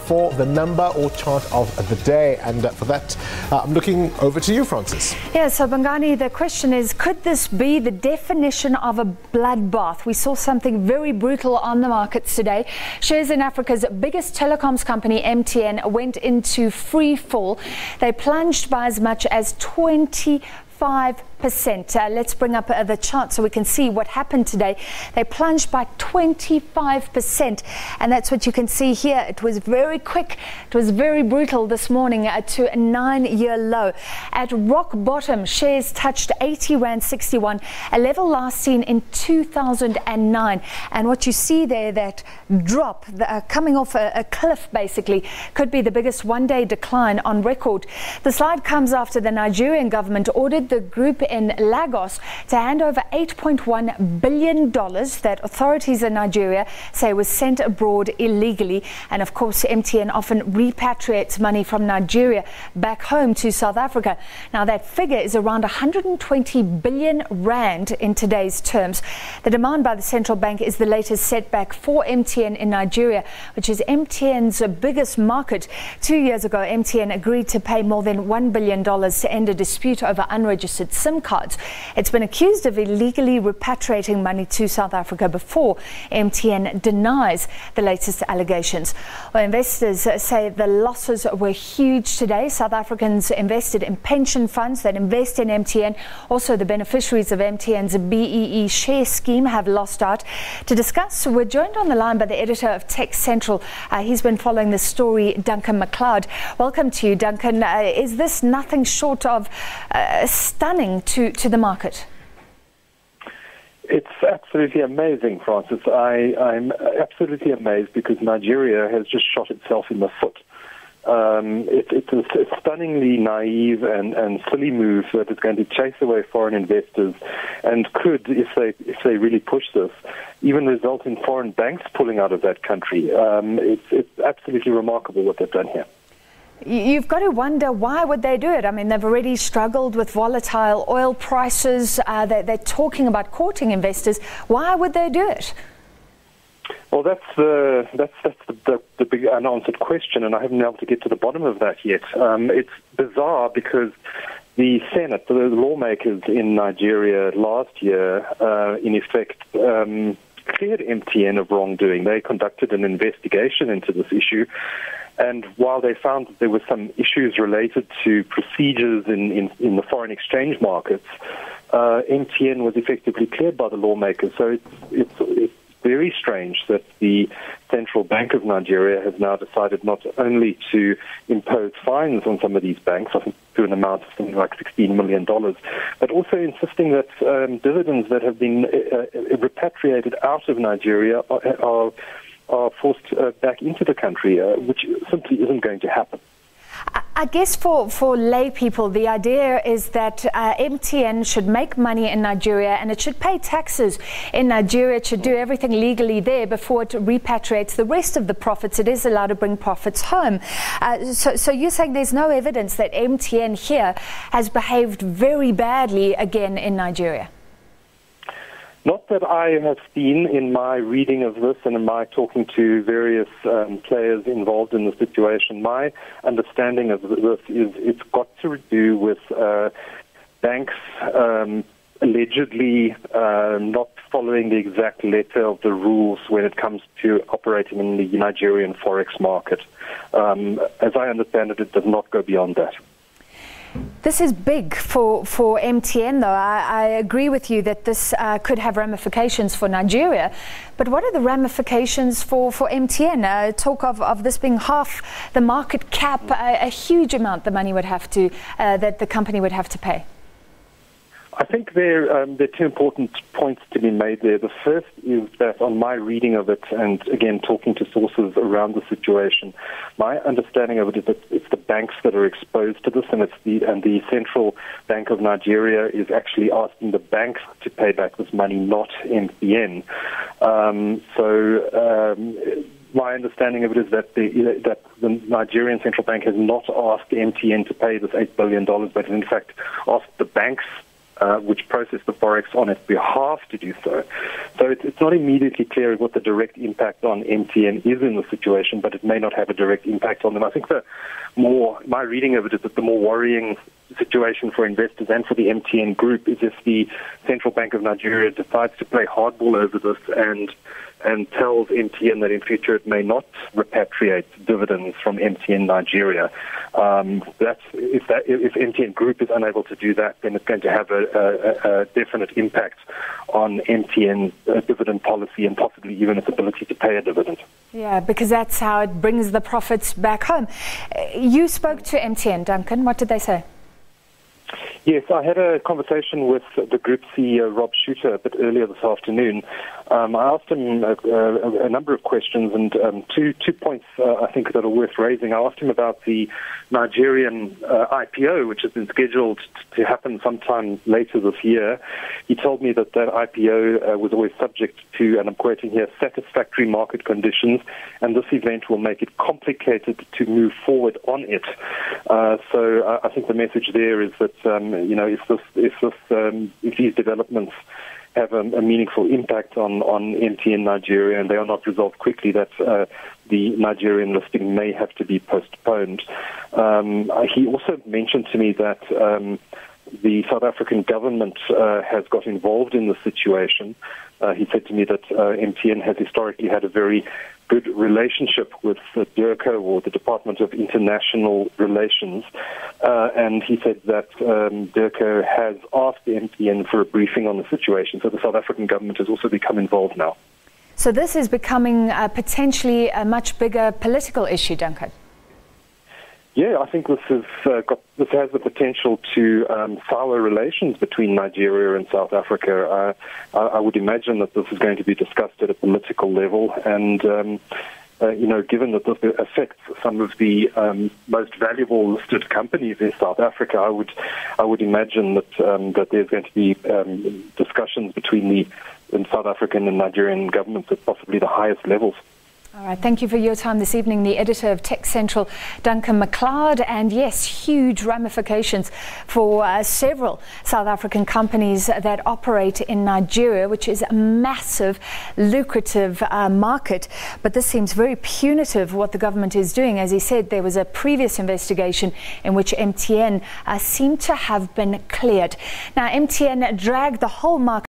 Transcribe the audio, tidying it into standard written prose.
for the number or chart of the day. And for that, I'm looking over to you, Francis. Yeah, so Bongani, the question is, could this be the definition of a bloodbath? We saw something very brutal on the markets today. Shares in Africa's biggest telecoms company, MTN, went into free fall. They plunged by as much as 25%. Let's bring up the chart so we can see what happened today. They plunged by 25%, and that's what you can see here. It was very quick. It was very brutal this morning to a 9-year low. At rock bottom, shares touched 80 Rand 61, a level last seen in 2009. And what you see there, that drop coming off a cliff basically, could be the biggest one-day decline on record. The slide comes after the Nigerian government ordered the group in Lagos to hand over $8.1 billion that authorities in Nigeria say was sent abroad illegally. And of course, MTN often repatriates money from Nigeria back home to South Africa. Now, that figure is around 120 billion rand in today's terms. The demand by the central bank is the latest setback for MTN in Nigeria, which is MTN's biggest market. 2 years ago, MTN agreed to pay more than $1 billion to end a dispute over unregistered SIM cards. It's been accused of illegally repatriating money to South Africa before. MTN denies the latest allegations. Well, investors say the losses were huge today. South Africans invested in pension funds that invest in MTN. Also, the beneficiaries of MTN's BEE share scheme have lost out. To discuss, we're joined on the line by the editor of Tech Central. He's been following the story, Duncan Mcleod. Welcome to you, Duncan. Is this nothing short of stunning to the market? It's absolutely amazing, Francis. I'm absolutely amazed because Nigeria has just shot itself in the foot. It's a stunningly naive and silly move that is going to chase away foreign investors and could, if they really push this, even result in foreign banks pulling out of that country. It's absolutely remarkable what they've done here. You've got to wonder, why would they do it? I mean, they've already struggled with volatile oil prices. They're talking about courting investors. Why would they do it? Well, that's the big unanswered question, and I haven't been able to get to the bottom of that yet. It's bizarre because the Senate, the lawmakers in Nigeria last year, in effect, cleared MTN of wrongdoing. They conducted an investigation into this issue. And while they found that there were some issues related to procedures in the foreign exchange markets, MTN was effectively cleared by the lawmakers. So it's very strange that the Central Bank of Nigeria has now decided not only to impose fines on some of these banks, I think to an amount of something like $16 million, but also insisting that dividends that have been repatriated out of Nigeria are forced back into the country, which simply isn't going to happen. I guess for lay people, the idea is that MTN should make money in Nigeria and it should pay taxes in Nigeria. It should do everything legally there before it repatriates the rest of the profits. It is allowed to bring profits home. So you're saying there's no evidence that MTN here has behaved very badly again in Nigeria? Not that I have seen in my reading of this and in my talking to various players involved in the situation. My understanding of this is it's got to do with banks allegedly not following the exact letter of the rules when it comes to operating in the Nigerian forex market. As I understand it, it does not go beyond that. This is big for MTN, though. I agree with you that this could have ramifications for Nigeria. But what are the ramifications for MTN? Talk of this being half the market cap, a huge amount the money would have to, that the company would have to pay. I think there are two important points to be made there. The first is that on my reading of it, and again talking to sources around the situation, my understanding of it is that it's the banks that are exposed to this, and the Central Bank of Nigeria is actually asking the banks to pay back this money, not MTN. My understanding of it is that the Nigerian Central Bank has not asked MTN to pay this $8 billion, but in fact asked the banks which process the forex on its behalf to do so. So it's not immediately clear what the direct impact on MTN is in the situation, but it may not have a direct impact on them. I think my reading of it is that the more worrying situation for investors and for the MTN group is if the Central Bank of Nigeria decides to play hardball over this and tells MTN that in future it may not repatriate dividends from MTN Nigeria. If MTN Group is unable to do that, then it's going to have a definite impact on MTN's dividend policy and possibly even its ability to pay a dividend. Yeah, because that's how it brings the profits back home. You spoke to MTN, Duncan. What did they say? Yes, I had a conversation with the group CEO, Rob Shooter, a bit earlier this afternoon. I asked him a number of questions, and two points I think that are worth raising. I asked him about the Nigerian IPO, which has been scheduled to happen sometime later this year. He told me that IPO was always subject to, and I'm quoting here, satisfactory market conditions, and this event will make it complicated to move forward on it. So I think the message there is that if these developments have a meaningful impact on MTN Nigeria and they are not resolved quickly, that the Nigerian listing may have to be postponed. He also mentioned to me that the South African government has got involved in the situation. He said to me that MTN has historically had a very good relationship with the DIRCO, or the Department of International Relations, and he said that DIRCO has asked the MTN for a briefing on the situation. So the South African government has also become involved now. So this is becoming potentially a much bigger political issue, Duncan. Yeah, I think this has the potential to sour relations between Nigeria and South Africa. I would imagine that this is going to be discussed at a political level, and given that this affects some of the most valuable listed companies in South Africa, I would imagine that there's going to be discussions between the South African and Nigerian governments at possibly the highest levels. All right, thank you for your time this evening. The editor of Tech Central, Duncan Mcleod, and yes, huge ramifications for several South African companies that operate in Nigeria, which is a massive, lucrative market. But this seems very punitive what the government is doing. As he said, there was a previous investigation in which MTN seemed to have been cleared. Now, MTN dragged the whole market